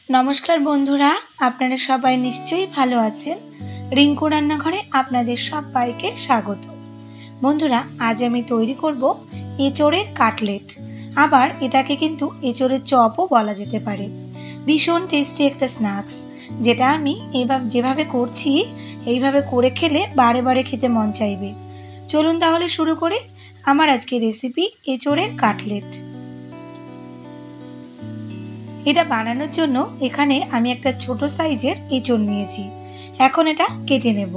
নমস্কার বন্ধুরা, আপনারা সবাই নিশ্চয়ই ভালো আছেন। রিঙ্কু রান্নাঘরে আপনাদের সবাইকে স্বাগত। বন্ধুরা, আজ আমি তৈরি করব এঁচোড়ের কাটলেট। আবার এটাকে কিন্তু এঁচোড়ের চপও বলা যেতে পারে। ভীষণ টেস্টি একটা স্ন্যাক্স, যেটা আমি যেভাবে করছি এইভাবে করে খেলে বারে বারে খেতে মন চাইবে। চলুন তাহলে শুরু করি আমার আজকের রেসিপি এঁচোড়ের কাটলেট। এটা বানানোর জন্য এখানে আমি একটা ছোট সাইজের এঁচোড় নিয়েছি। এখন এটা কেটে নেব।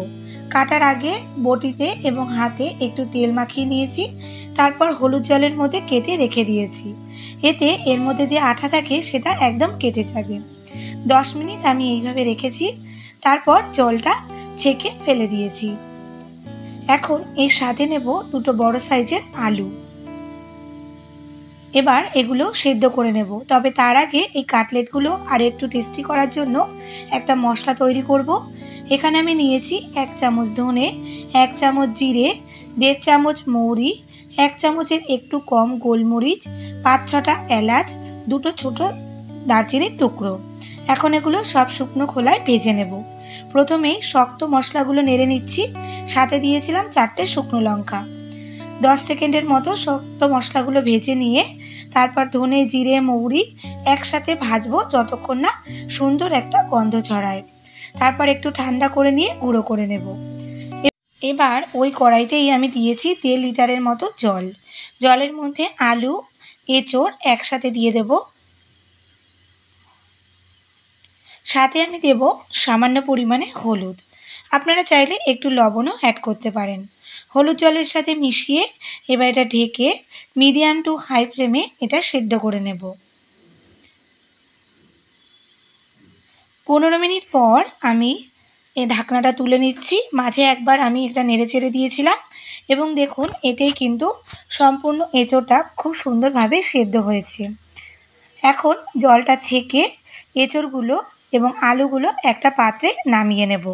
কাটার আগে বটিতে এবং হাতে একটু তেল মাখিয়ে নিয়েছি, তারপর হলুদ জলের মধ্যে কেটে রেখে দিয়েছি। এতে এর মধ্যে যে আঠা থাকে সেটা একদম কেটে যাবে। 10 মিনিট আমি এইভাবে রেখেছি, তারপর জলটা ছেঁকে ফেলে দিয়েছি। এখন এর সাথে নেব দুটো বড় সাইজের আলু। এবার এগুলো সেদ্ধ করে নেব, তবে তার আগে এই কাটলেটগুলো আর একটু টেস্টি করার জন্য একটা মশলা তৈরি করব। এখানে আমি নিয়েছি 1 চামচ ধনে, 1 চামচ জিরে, 1.5 চামচ মৌরি, 1 চামচের একটু কম গোলমরিচ, 5-6টা এলাচ, দুটো ছোট দারচিনির টুকরো। এখন এগুলো সব শুকনো খোলায় ভেজে নেব। প্রথমেই শক্ত মশলাগুলো নেড়ে নিচ্ছি, সাথে দিয়েছিলাম 4টে শুকনো লঙ্কা। 10 সেকেন্ডের মতো শক্ত মশলাগুলো ভেজে নিয়ে তারপর ধনে, জিরে, মৌরি একসাথে ভাজবো যতক্ষণ না সুন্দর একটা গন্ধ ছড়ায়। তারপর একটু ঠান্ডা করে নিয়ে গুঁড়ো করে নেব। এবার ওই কড়াইতেই আমি দিয়েছি 1.5 লিটারের মতো জল। জলের মধ্যে আলু, এঁচোড় একসাথে দিয়ে দেব। সাথে আমি দেব সামান্য পরিমাণে হলুদ। আপনারা চাইলে একটু লবণও অ্যাড করতে পারেন। হলুদ জলের সাথে মিশিয়ে এবার এটা ঢেকে মিডিয়াম টু হাই ফ্লেমে এটা সেদ্ধ করে নেব। 15 মিনিট পর আমি এই ঢাকনাটা তুলে নিচ্ছি। মাঝে একবার আমি এটা নেড়ে চেড়ে দিয়েছিলাম এবং দেখুন এতেই কিন্তু সম্পূর্ণ এঁচোড়টা খুব সুন্দরভাবে সেদ্ধ হয়েছে। এখন জলটা ছেঁকে এঁচোড়গুলো এবং আলুগুলো একটা পাত্রে নামিয়ে নেব।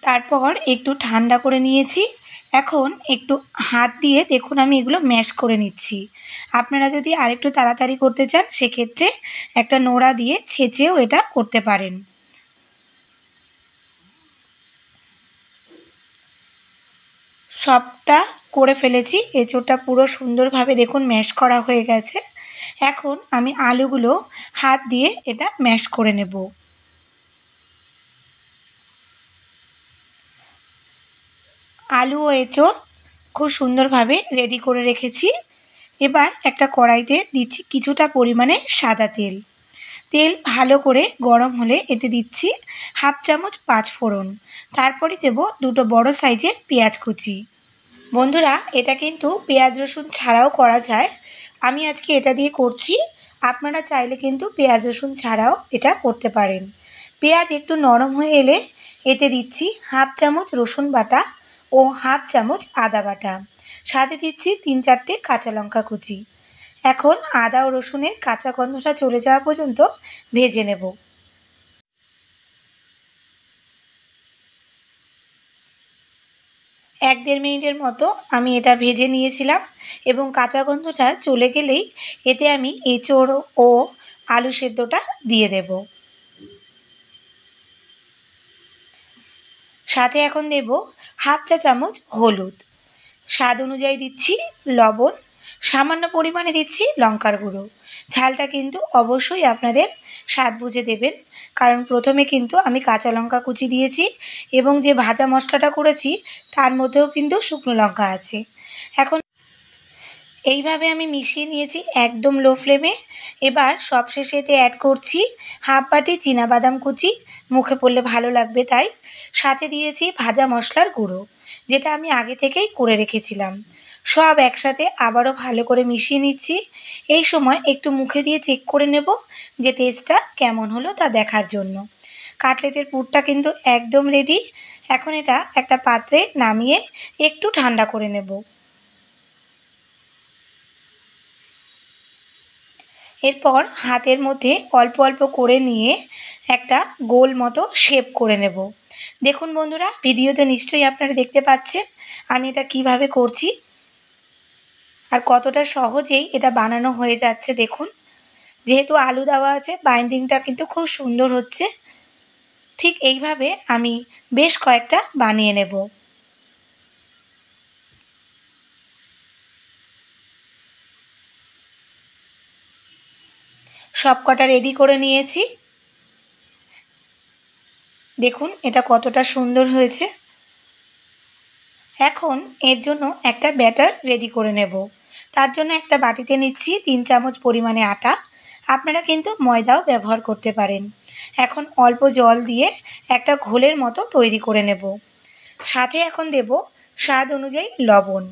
তারপর একটু ঠান্ডা করে নিয়েছি। এখন একটু হাত দিয়ে দেখুন আমি এগুলো ম্যাশ করে নিচ্ছি। আপনারা যদি আরেকটু তাড়াতাড়ি করতে চান সেক্ষেত্রে একটা নোড়া দিয়ে ছেঁচেও এটা করতে পারেন। সবটা করে ফেলেছি। এঁচোড়টা পুরো সুন্দরভাবে দেখুন ম্যাশ করা হয়ে গেছে। এখন আমি আলুগুলো হাত দিয়ে এটা ম্যাশ করে নেব। আলু ও এঁচোড় খুব সুন্দরভাবে রেডি করে রেখেছি। এবার একটা কড়াইতে দিচ্ছি কিছুটা পরিমাণে সাদা তেল। তেল ভালো করে গরম হলে এতে দিচ্ছি 1/2 চামচ 5 ফোড়ন। তারপরে দেব দুটো বড় সাইজের পেঁয়াজ কুচি। বন্ধুরা, এটা কিন্তু পেঁয়াজ রসুন ছাড়াও করা যায়। আমি আজকে এটা দিয়ে করছি। আপনারা চাইলে কিন্তু পেঁয়াজ রসুন ছাড়াও এটা করতে পারেন। পেঁয়াজ একটু নরম হয়ে এলে এতে দিচ্ছি 1/2 চামচ রসুন বাটা ও 1/2 চামচ আদা বাটা। সাথে দিচ্ছি 3-4টে কাঁচা লঙ্কা কুচি। এখন আদা ও রসুনের কাঁচা গন্ধটা চলে যাওয়া পর্যন্ত ভেজে নেব। 1-1.5 মিনিটের মতো আমি এটা ভেজে নিয়েছিলাম এবং কাঁচা গন্ধটা চলে গেলেই এতে আমি এঁচোড় ও আলু সেদ্ধটা দিয়ে দেব। সাথে এখন দেব 1/2 চা চামচ হলুদ। স্বাদ অনুযায়ী দিচ্ছি লবণ, সামান্য পরিমাণে দিচ্ছি লঙ্কার গুঁড়ো। ঝালটা কিন্তু অবশ্যই আপনাদের স্বাদ বুঝে দেবেন, কারণ প্রথমে কিন্তু আমি কাঁচা লঙ্কা কুচি দিয়েছি এবং যে ভাজা মশলাটা করেছি তার মধ্যেও কিন্তু শুকনো লঙ্কা আছে। এখন এইভাবে আমি মিশিয়ে নিয়েছি একদম লো ফ্লেমে। এবার সবশেষে এতে অ্যাড করছি 1/2 বাটি চীনাবাদাম কুচি, মুখে পড়লে ভালো লাগবে তাই। সাথে দিয়েছি ভাজা মশলার গুঁড়ো, যেটা আমি আগে থেকেই করে রেখেছিলাম। সব একসাথে আবারও ভালো করে মিশিয়ে নিচ্ছি। এই সময় একটু মুখে দিয়ে চেক করে নেব যে টেস্টটা কেমন হলো তা দেখার জন্য। কাটলেটের পুরটা কিন্তু একদম রেডি। এখন এটা একটা পাত্রে নামিয়ে একটু ঠান্ডা করে নেব। এরপর হাতের মধ্যে অল্প অল্প করে নিয়ে একটা গোল মতো শেপ করে নেব। দেখুন বন্ধুরা, ভিডিওতে নিশ্চয়ই আপনারা দেখতে পাচ্ছেন আমি এটা কিভাবে করছি। আর কতটা সহজেই এটা বানানো হয়ে যাচ্ছে দেখুন। যেহেতু আলু দেওয়া আছে, বাইন্ডিংটা কিন্তু খুব সুন্দর হচ্ছে। ঠিক এইভাবে আমি বেশ কয়েকটা বানিয়ে নেব। সব কটা রেডি করে নিয়েছি। দেখুন এটা কতটা সুন্দর হয়েছে। এখন এর জন্য একটা ব্যাটার রেডি করে নেব। তার জন্য একটা বাটিতে নিচ্ছি 3 চামচ পরিমাণে আটা। আপনারা কিন্তু ময়দাও ব্যবহার করতে পারেন। এখন অল্প জল দিয়ে একটা ঘোলের মতো তৈরি করে নেব। সাথে এখন দেব স্বাদ অনুযায়ী লবণ।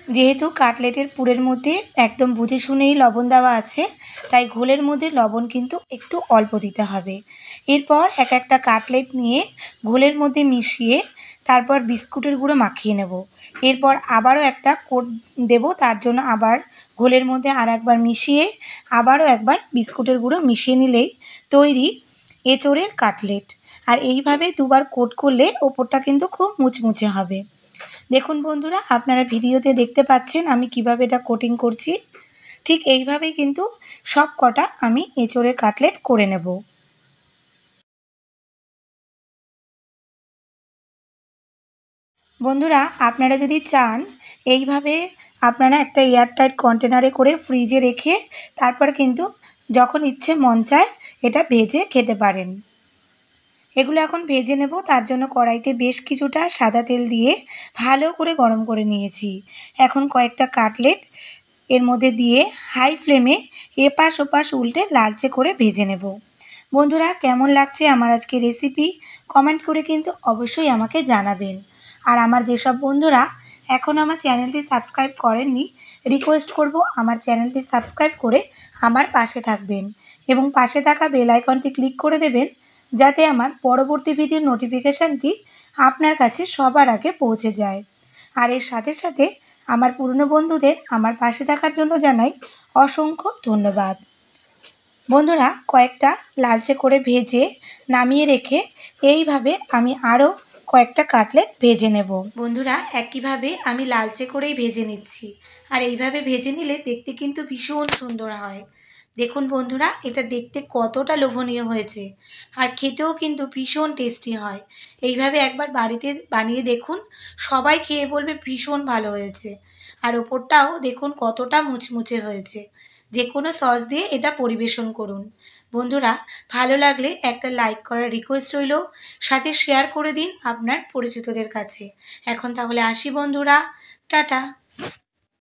যেহেতু কাটলেটের পুরের মধ্যে একদম বুঝে শুনেই লবণ দেওয়া আছে, তাই ঘোলের মধ্যে লবণ কিন্তু একটু অল্প দিতে হবে। এরপর এক একটা কাটলেট নিয়ে ঘোলের মধ্যে মিশিয়ে তারপর বিস্কুটের গুঁড়ো মাখিয়ে নেব। এরপর আবারও একটা কোট দেব, তার জন্য আবার ঘোলের মধ্যে আর একবার মিশিয়ে আবারও একবার বিস্কুটের গুঁড়ো মিশিয়ে নিলেই তৈরি এঁচোড়ের কাটলেট। আর এইভাবে দুবার কোট করলে ওপরটা কিন্তু খুব মুচমুচে হবে। দেখুন বন্ধুরা, আপনারা ভিডিওতে দেখতে পাচ্ছেন আমি কিভাবে এটা কোটিং করছি। ঠিক এইভাবেই কিন্তু সব কটা আমি এঁচোড়ের কাটলেট করে নেব। বন্ধুরা, আপনারা যদি চান এইভাবে আপনারা একটা এয়ারটাইট কন্টেনারে করে ফ্রিজে রেখে তারপর কিন্তু যখন ইচ্ছে মন চায় এটা ভেজে খেতে পারেন। এগুলো এখন ভেজে নেব। তার জন্য কড়াইতে বেশ কিছুটা সাদা তেল দিয়ে ভালো করে গরম করে নিয়েছি। এখন কয়েকটা কাটলেট এর মধ্যে দিয়ে হাই ফ্লেমে এপাশ ওপাশ উল্টে লালচে করে ভেজে নেব। বন্ধুরা, কেমন লাগছে আমার আজকে রেসিপি কমেন্ট করে কিন্তু অবশ্যই আমাকে জানাবেন। আর আমার যেসব বন্ধুরা এখন আমার চ্যানেলটি সাবস্ক্রাইব করেননি, রিকোয়েস্ট করব আমার চ্যানেলটি সাবস্ক্রাইব করে আমার পাশে থাকবেন এবং পাশে থাকা বেল আইকনটি ক্লিক করে দেবেন, যাতে আমার পরবর্তী ভিডিওর নোটিফিকেশানটি আপনার কাছে সবার আগে পৌঁছে যায়। আর এর সাথে সাথে আমার পুরনো বন্ধুদের আমার পাশে থাকার জন্য জানাই অসংখ্য ধন্যবাদ। বন্ধুরা, কয়েকটা লালচে করে ভেজে নামিয়ে রেখে এইভাবে আমি আরও কয়েকটা কাটলেট ভেজে নেব। বন্ধুরা, একইভাবে আমি লালচে করেই ভেজে নিচ্ছি। আর এইভাবে ভেজে নিলে দেখতে কিন্তু ভীষণ সুন্দর হয়। দেখুন বন্ধুরা, এটা দেখতে কতটা লোভনীয় হয়েছে আর খেতেও কিন্তু ভীষণ টেস্টি হয়। এইভাবে একবার বাড়িতে বানিয়ে দেখুন, সবাই খেয়ে বলবে ভীষণ ভালো হয়েছে। আর ওপরটাও দেখুন কতটা মুচমুচে হয়েছে। যে কোনো সস দিয়ে এটা পরিবেশন করুন। বন্ধুরা, ভালো লাগলে একটা লাইক করার রিকোয়েস্ট রইল, সাথে শেয়ার করে দিন আপনার পরিচিতদের কাছে। এখন তাহলে আসি বন্ধুরা, টাটা।